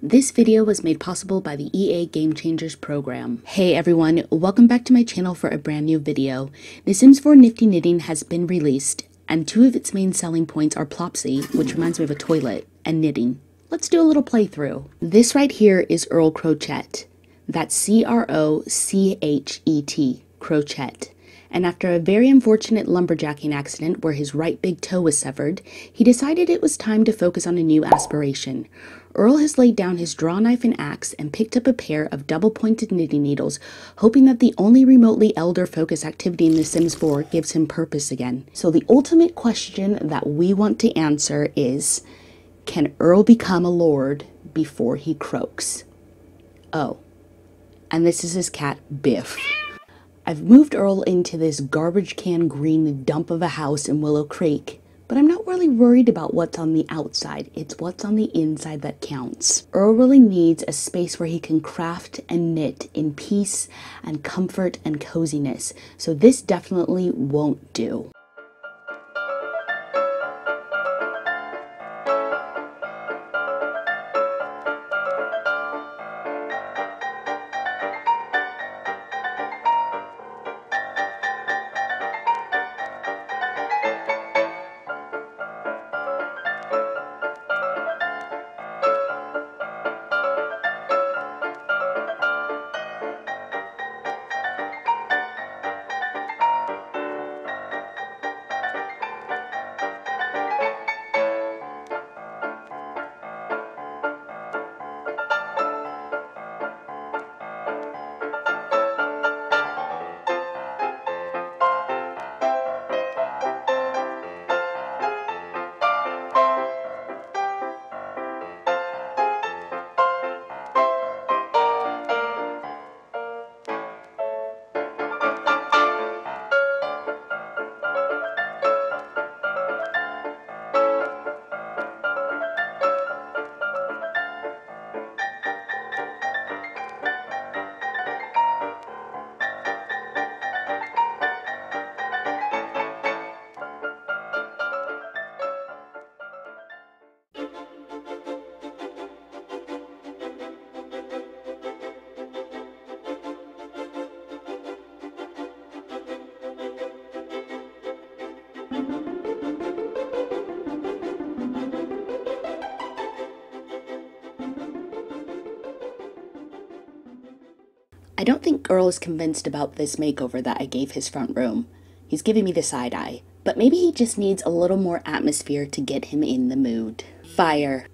This video was made possible by the EA Game Changers program. Hey everyone, welcome back to my channel for a brand new video. The Sims 4 Nifty Knitting has been released, and two of its main selling points are plopsy, which reminds me of a toilet, and knitting. Let's do a little playthrough. This right here is Earl Crochet. That's C-R-O-C-H-E-T, Crochet. And after a very unfortunate lumberjacking accident where his right big toe was severed, he decided it was time to focus on a new aspiration. Earl has laid down his draw knife and axe and picked up a pair of double-pointed knitting needles, hoping that the only remotely elder-focused activity in The Sims 4 gives him purpose again. So the ultimate question that we want to answer is, can Earl become a lord before he croaks? Oh, and this is his cat, Biff. I've moved Earl into this garbage can green dump of a house in Willow Creek, but I'm not really worried about what's on the outside. It's what's on the inside that counts. Earl really needs a space where he can craft and knit in peace and comfort and coziness, so this definitely won't do. I don't think Earl is convinced about this makeover that I gave his front room. He's giving me the side eye, but maybe he just needs a little more atmosphere to get him in the mood. Fire.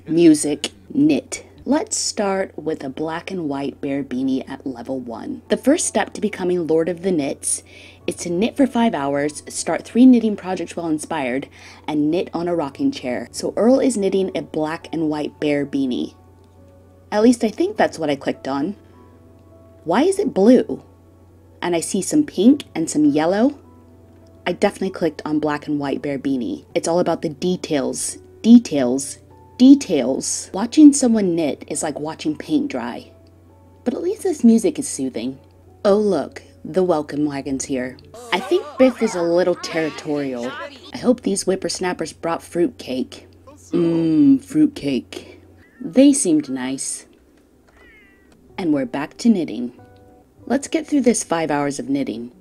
Music. Knit. Let's start with a black and white bear beanie at level 1. The first step to becoming Lord of the Knits is to knit for 5 hours, start 3 knitting projects while inspired, and knit on a rocking chair. So Earl is knitting a black and white bear beanie. At least I think that's what I clicked on. Why is it blue? And I see some pink and some yellow. I definitely clicked on black and white bear beanie. It's all about the details, details, details. Watching someone knit is like watching paint dry. But at least this music is soothing. Oh look, the welcome wagon's here. I think Biff is a little territorial. I hope these whippersnappers brought fruitcake. Fruitcake. They seemed nice. And we're back to knitting. Let's get through this 5 hours of knitting.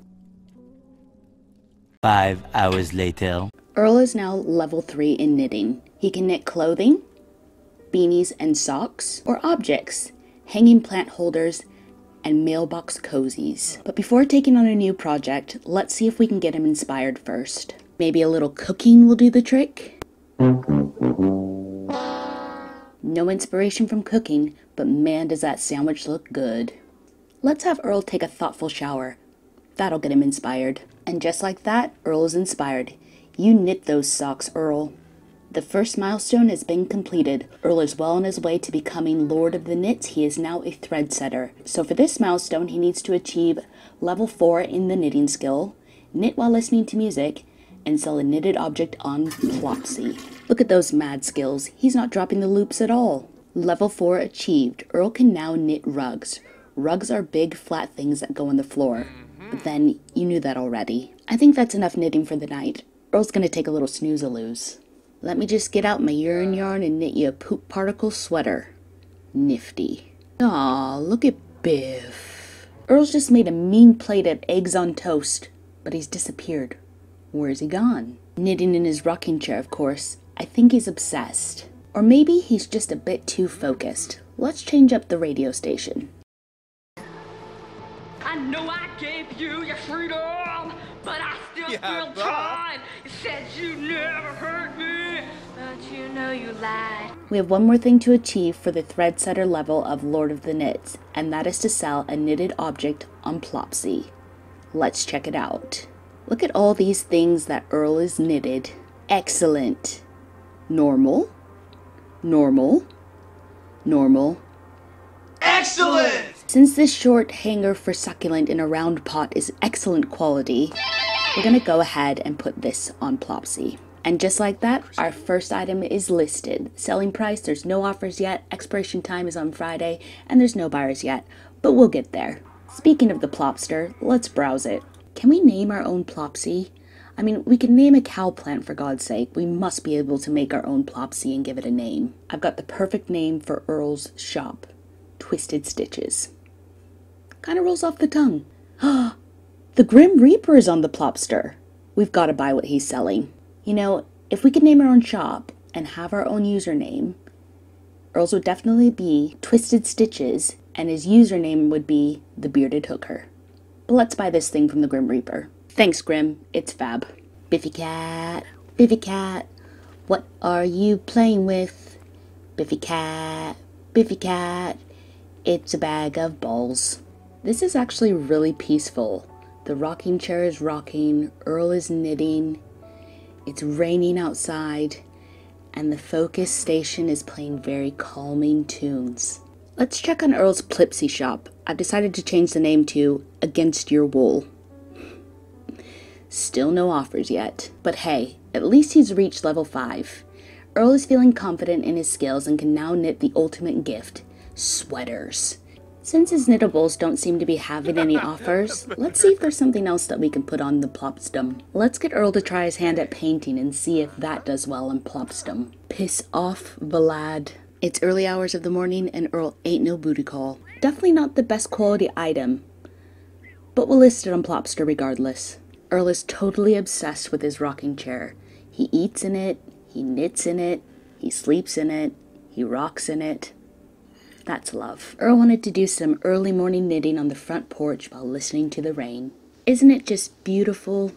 5 hours later. Earl is now level 3 in knitting. He can knit clothing, beanies and socks, or objects, hanging plant holders, and mailbox cozies. But before taking on a new project, let's see if we can get him inspired first. Maybe a little cooking will do the trick? No inspiration from cooking, but man does that sandwich look good. Let's have Earl take a thoughtful shower. That'll get him inspired. And just like that, Earl is inspired. You knit those socks, Earl. The first milestone has been completed. Earl is well on his way to becoming Lord of the Knits. He is now a thread setter. So for this milestone, he needs to achieve level 4 in the knitting skill, knit while listening to music, and sell a knitted object on plopsy. Look at those mad skills. He's not dropping the loops at all. Level 4 achieved. Earl can now knit rugs. Rugs are big, flat things that go on the floor. But then, you knew that already. I think that's enough knitting for the night. Earl's gonna take a little snooze-a-loose. Let me just get out my urine yarn and knit you a poop particle sweater. Nifty. Aw, look at Biff. Earl's just made a mean plate of eggs on toast, but he's disappeared. Where's he gone? Knitting in his rocking chair, of course. I think he's obsessed. Or maybe he's just a bit too focused. Let's change up the radio station. I know I gave you your freedom, but I still feel tied. You said you never hurt me, but you know you lied. We have one more thing to achieve for the thread setter level of Lord of the Knits, and that is to sell a knitted object on Plopsy. Let's check it out. Look at all these things that Earl is knitted. Excellent. Normal. Normal. Normal. Excellent! Since this short hanger for succulent in a round pot is excellent quality, we're gonna go ahead and put this on Plopsy. And just like that, our first item is listed. Selling price, there's no offers yet, expiration time is on Friday, and there's no buyers yet, but we'll get there. Speaking of the Plopster, let's browse it. Can we name our own Plopsy? I mean, we can name a cow plant for God's sake. We must be able to make our own Plopsy and give it a name. I've got the perfect name for Earl's shop. Twisted Stitches. Kind of rolls off the tongue. The Grim Reaper is on the Plopster. We've got to buy what he's selling. You know, if we could name our own shop and have our own username, Earl's would definitely be Twisted Stitches, and his username would be The Bearded Hooker. But let's buy this thing from the Grim Reaper. Thanks, Grim. It's fab. Biffy cat, what are you playing with? Biffy cat, it's a bag of balls. This is actually really peaceful. The rocking chair is rocking, Earl is knitting, it's raining outside, and the focus station is playing very calming tunes. Let's check on Earl's Plipsy shop. I've decided to change the name to Against Your Wool. Still no offers yet, but hey, at least he's reached level 5. Earl is feeling confident in his skills and can now knit the ultimate gift, sweaters. Since his knittables don't seem to be having any offers, let's see if there's something else that we can put on the Plopstum. Let's get Earl to try his hand at painting and see if that does well on Plopstum. Piss off, Vlad. It's early hours of the morning and Earl ain't no booty call. Definitely not the best quality item, but we'll list it on Plopster regardless. Earl is totally obsessed with his rocking chair. He eats in it, he knits in it, he sleeps in it, he rocks in it. That's love. Earl wanted to do some early morning knitting on the front porch while listening to the rain. Isn't it just beautiful?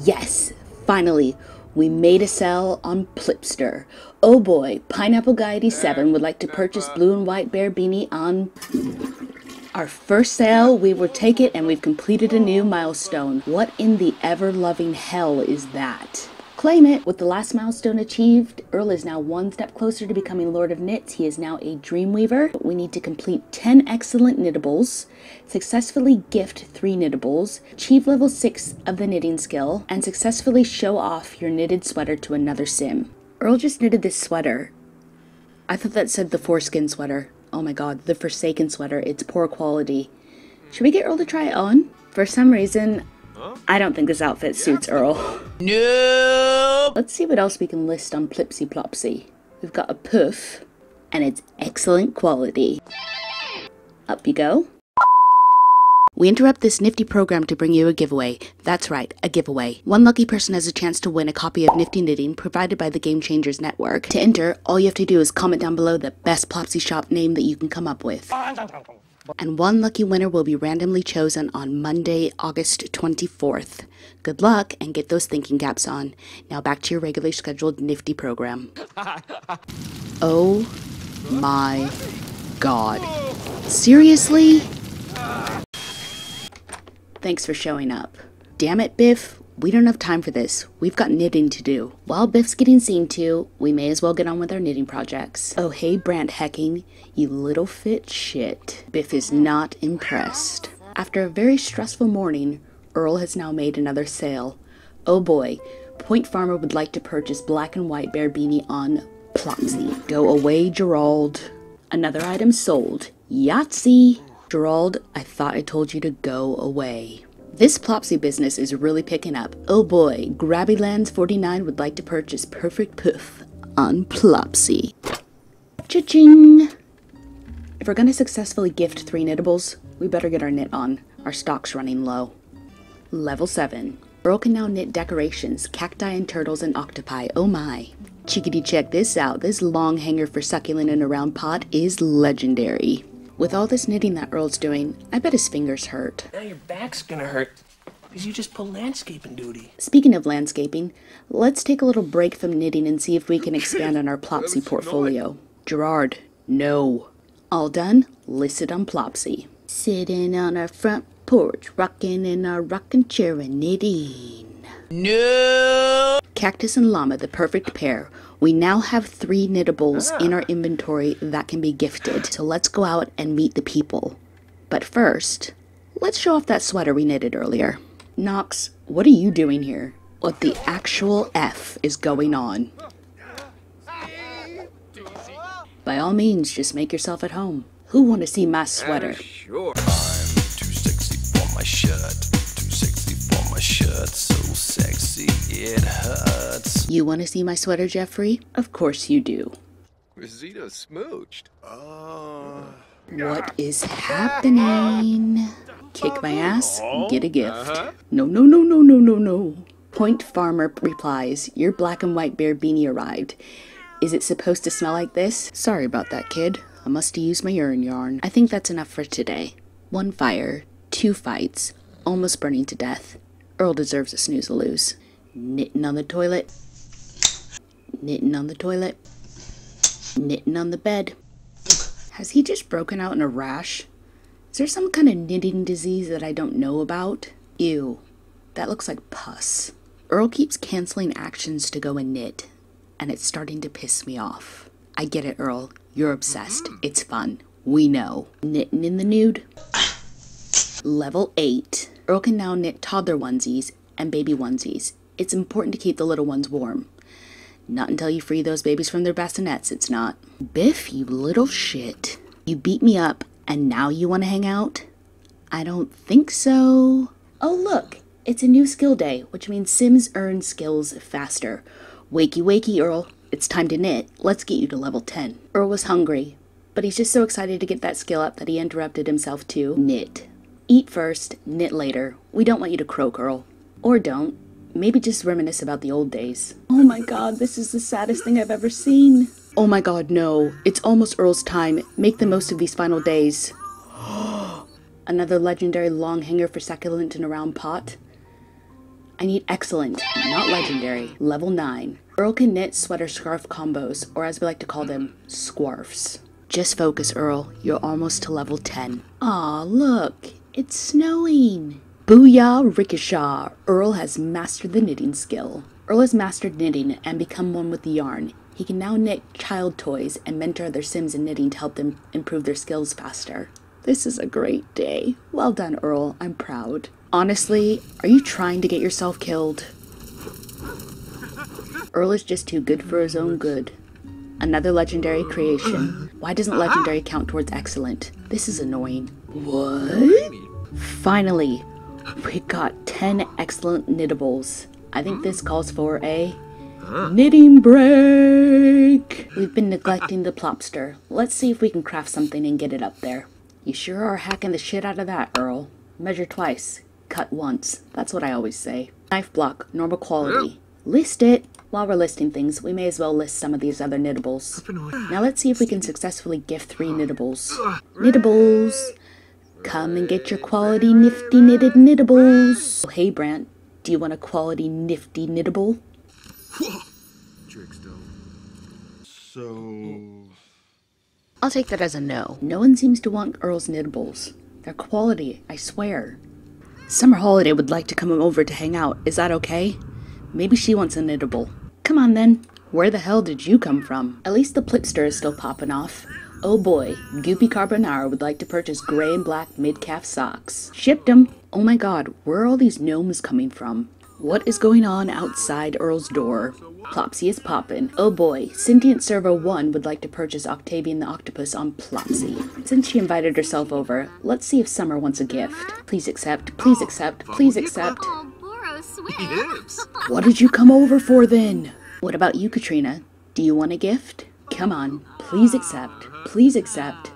Yes, finally, we made a sale on Plipster. Oh boy, Pineapple Guy 87 would like to purchase blue and white bear beanie on our first sale. We will take it, and we've completed a new milestone. What in the ever-loving hell is that? Claim it! With the last milestone achieved, Earl is now one step closer to becoming Lord of Knits. He is now a Dreamweaver. We need to complete 10 excellent knittables, successfully gift 3 knittables, achieve level 6 of the knitting skill, and successfully show off your knitted sweater to another sim. Earl just knitted this sweater. I thought that said the foreskin sweater. Oh my god, the Forsaken sweater. It's poor quality. Should we get Earl to try it on? For some reason, I don't think this outfit suits Earl. No. Let's see what else we can list on Plipsy Plopsy. We've got a poof, and it's excellent quality. Up you go. We interrupt this nifty program to bring you a giveaway. That's right, a giveaway. One lucky person has a chance to win a copy of Nifty Knitting provided by the Game Changers Network. To enter, all you have to do is comment down below the best Plopsy shop name that you can come up with. And one lucky winner will be randomly chosen on Monday, August 24th. Good luck and get those thinking caps on. Now back to your regularly scheduled Nifty program. Oh my god. Seriously? Thanks for showing up. Damn it, Biff. We don't have time for this. We've got knitting to do. While Biff's getting seen to, we may as well get on with our knitting projects. Oh, hey, Brant Hecking, you little fit shit. Biff is not impressed. After a very stressful morning, Earl has now made another sale. Oh boy, Point Farmer would like to purchase black and white bear beanie on Plopsy. Go away, Gerald. Another item sold. Yahtzee! Gerald, I thought I told you to go away. This Plopsy business is really picking up. Oh boy, Grabbylands49 would like to purchase Perfect Poof on Plopsy. Cha-ching! If we're gonna successfully gift 3 knittables, we better get our knit on. Our stock's running low. Level 7. Earl can now knit decorations, cacti and turtles and octopi, oh my. Chickadee, check this out. This long hanger for succulent in a round pot is legendary. With all this knitting that Earl's doing, I bet his fingers hurt. Now your back's gonna hurt because you just pulled landscaping duty. Speaking of landscaping, let's take a little break from knitting and see if we can expand on our Plopsy portfolio. Gerard, no. All done? Listed on Plopsy. Sitting on our front porch, rocking in our rocking chair and knitting. No! Cactus and llama, the perfect pair. We now have 3 knittables in our inventory that can be gifted. So let's go out and meet the people. But first, let's show off that sweater we knitted earlier. Knox, what are you doing here? What the actual F is going on? By all means, just make yourself at home. Who want to see my sweater? Sure. I'm too sexy for my shirt. Too sexy for my shirt. So sexy it hurts. You want to see my sweater, Jeffrey? Of course you do. Zito smooched. What is happening? Kick my ass, get a gift. No, no, no, no, no, no, no. Point Farmer replies, your black and white bear beanie arrived. Is it supposed to smell like this? Sorry about that, kid. I must have used my urine yarn. I think that's enough for today. 1 fire, 2 fights, almost burning to death. Earl deserves a snooze-a-lose. Knitting on the toilet. Knitting on the toilet. Knitting on the bed. Has he just broken out in a rash? Is there some kind of knitting disease that I don't know about? Ew, that looks like pus. Earl keeps canceling actions to go and knit, and it's starting to piss me off. I get it, Earl. You're obsessed. It's fun. We know. Knitting in the nude. Level 8. Earl can now knit toddler onesies and baby onesies. It's important to keep the little ones warm. Not until you free those babies from their bassinets, it's not. Biff, you little shit. You beat me up, and now you want to hang out? I don't think so. Oh, look. It's a new skill day, which means Sims earn skills faster. Wakey, wakey, Earl. It's time to knit. Let's get you to level 10. Earl was hungry, but he's just so excited to get that skill up that he interrupted himself to knit. Eat first, knit later. We don't want you to croak, Earl. Or don't. Maybe just reminisce about the old days. Oh my god, this is the saddest thing I've ever seen. Oh my god, no. It's almost Earl's time. Make the most of these final days. Another legendary long hanger for succulent in a round pot. I need excellent, not legendary. Level 9. Earl can knit sweater scarf combos, or as we like to call them, squarfs. Just focus, Earl. You're almost to level 10. Aw, look. It's snowing. Booyah ricochet. Earl has mastered the knitting skill. Earl has mastered knitting and become one with the yarn. He can now knit child toys and mentor other Sims in knitting to help them improve their skills faster. This is a great day. Well done, Earl. I'm proud. Honestly, are you trying to get yourself killed? Earl is just too good for his own good. Another legendary creation. Why doesn't legendary count towards excellent? This is annoying. What? Finally, we got 10 excellent knittables. I think this calls for a knitting break. We've been neglecting the plopster. Let's see if we can craft something and get it up there. You sure are hacking the shit out of that, Earl. Measure twice. Cut once. That's what I always say. Knife block, normal quality. List it. While we're listing things, we may as well list some of these other knittables. Now let's see if we can successfully gift 3 knittables. Knittables! Come and get your quality nifty knitted knittables! Hey Brant, do you want a quality nifty knittable? I'll take that as a no. No one seems to want Earl's knittables. They're quality, I swear. Summer Holiday would like to come over to hang out. Is that okay? Maybe she wants a knittable. Come on then. Where the hell did you come from? At least the plipster is still popping off. Oh boy, Goopy Carbonara would like to purchase gray and black mid-calf socks. Shipped 'em. Oh my god, where are all these gnomes coming from? What is going on outside Earl's door? Plopsy is poppin'. Oh boy, Sentient Servo 1 would like to purchase Octavian the Octopus on Plopsy. Since she invited herself over, let's see if Summer wants a gift. Please accept, please accept, please accept. What did you come over for then? What about you, Katrina? Do you want a gift? Come on, please accept, please accept.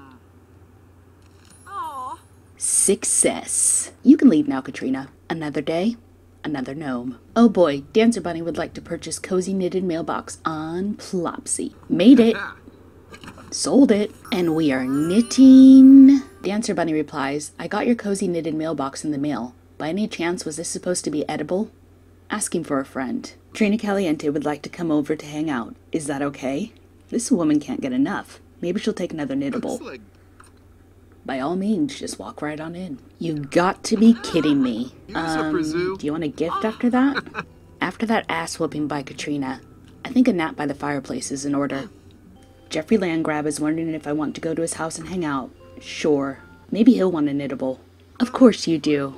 Success. You can leave now, Katrina. Another day, another gnome. Oh boy, Dancer Bunny would like to purchase Cozy Knitted Mailbox on Plopsy. Made it. Sold it. And we are knitting. Dancer Bunny replies, I got your Cozy Knitted Mailbox in the mail. By any chance, was this supposed to be edible? Asking for a friend. Trina Caliente would like to come over to hang out. Is that okay? This woman can't get enough. Maybe she'll take another knittable. By all means, just walk right on in. You got to be kidding me. Do you want a gift after that? After that ass whooping by Katrina, I think a nap by the fireplace is in order. Jeffrey Landgrab is wondering if I want to go to his house and hang out. Sure. Maybe he'll want a knittable. Of course you do.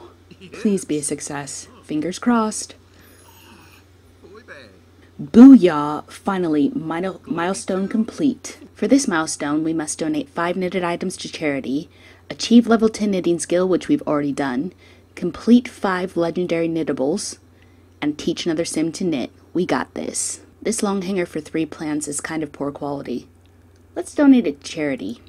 Please be a success. Fingers crossed. Booyah! Finally, milestone complete. For this milestone, we must donate 5 knitted items to charity, achieve level 10 knitting skill, which we've already done, complete 5 legendary knittables, and teach another sim to knit. We got this. This long hanger for 3 plants is kind of poor quality. Let's donate it to charity.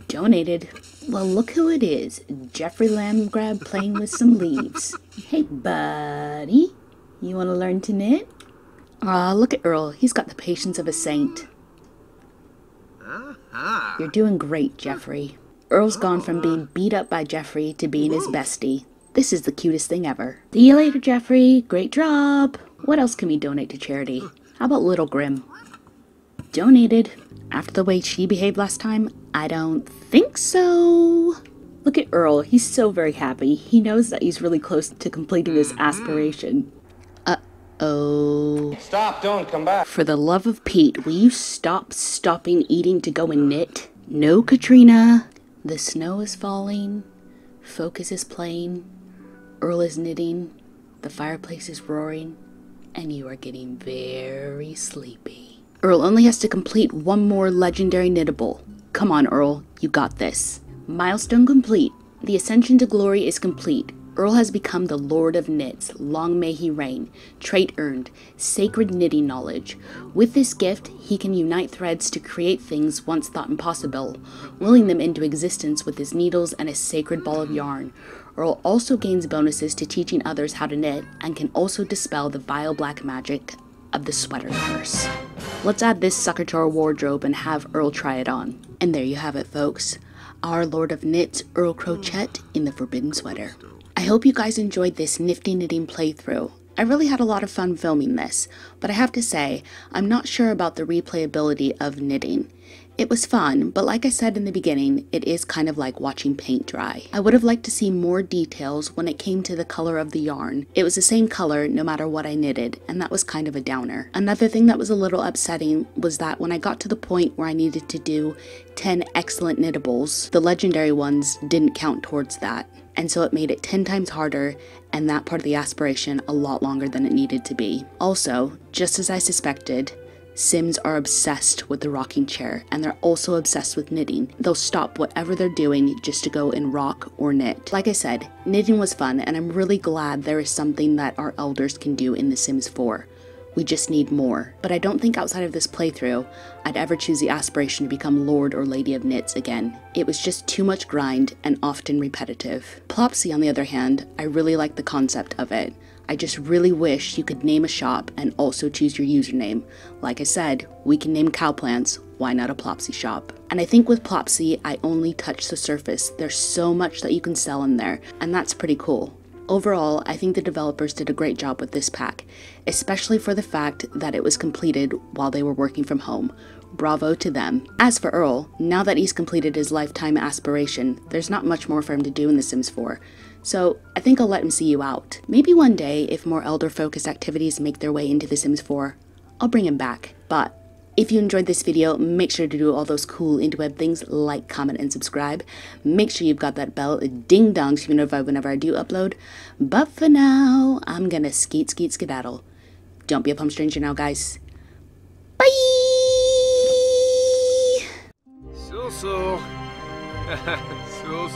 Donated. Well, look who it is. Jeffrey Landgrab playing with some leaves. Hey, buddy. You want to learn to knit? Aw, look at Earl. He's got the patience of a saint. You're doing great, Jeffrey. Earl's gone from being beat up by Jeffrey to being his bestie. This is the cutest thing ever. See you later, Jeffrey. Great job. What else can we donate to charity? How about Little Grim? Donated. After the way she behaved last time, I don't think so. Look at Earl. He's so very happy. He knows that he's really close to completing his aspiration. Oh. Stop, don't come back. For the love of Pete, will you stop stopping eating to go and knit? No, Katrina. The snow is falling. Focus is playing. Earl is knitting. The fireplace is roaring. And you are getting very sleepy. Earl only has to complete 1 more legendary knittable. Come on, Earl. You got this. Milestone complete. The ascension to glory is complete. Earl has become the Lord of Knits. Long may he reign. Trait earned. Sacred knitting knowledge. With this gift, he can unite threads to create things once thought impossible, willing them into existence with his needles and a sacred ball of yarn. Earl also gains bonuses to teaching others how to knit, and can also dispel the vile black magic of the sweater curse. Let's add this sucker to our wardrobe and have Earl try it on. And there you have it, folks. Our Lord of Knits, Earl Crochet in the Forbidden Sweater. I hope you guys enjoyed this Nifty Knitting playthrough. I really had a lot of fun filming this, but I have to say, I'm not sure about the replayability of knitting. It was fun, but like I said in the beginning, it is kind of like watching paint dry. I would have liked to see more details when it came to the color of the yarn. It was the same color no matter what I knitted, and that was kind of a downer. Another thing that was a little upsetting was that when I got to the point where I needed to do 10 excellent knittables, the legendary ones didn't count towards that. And so it made it 10 times harder, and that part of the aspiration a lot longer than it needed to be. Also, just as I suspected, Sims are obsessed with the rocking chair, and they're also obsessed with knitting. They'll stop whatever they're doing just to go and rock or knit. Like I said, knitting was fun, and I'm really glad there is something that our elders can do in The Sims 4. We just need more. But I don't think outside of this playthrough, I'd ever choose the aspiration to become Lord or Lady of Knits again. It was just too much grind and often repetitive. Plopsy, on the other hand, I really like the concept of it. I just really wish you could name a shop and also choose your username. Like I said, we can name cowplants, why not a Plopsy shop? And I think with Plopsy, I only touched the surface. There's so much that you can sell in there, and that's pretty cool. Overall, I think the developers did a great job with this pack, especially for the fact that it was completed while they were working from home. Bravo to them. As for Earl, now that he's completed his lifetime aspiration, there's not much more for him to do in The Sims 4. So I think I'll let him see you out. Maybe one day, if more elder-focused activities make their way into The Sims 4, I'll bring him back. But If you enjoyed this video, make sure to do all those cool interweb things like, comment, and subscribe. Make sure you've got that bell ding dong so you're notified whenever I do upload. But for now, I'm gonna skedaddle. Don't be a plum stranger now, guys. Bye! So. Still,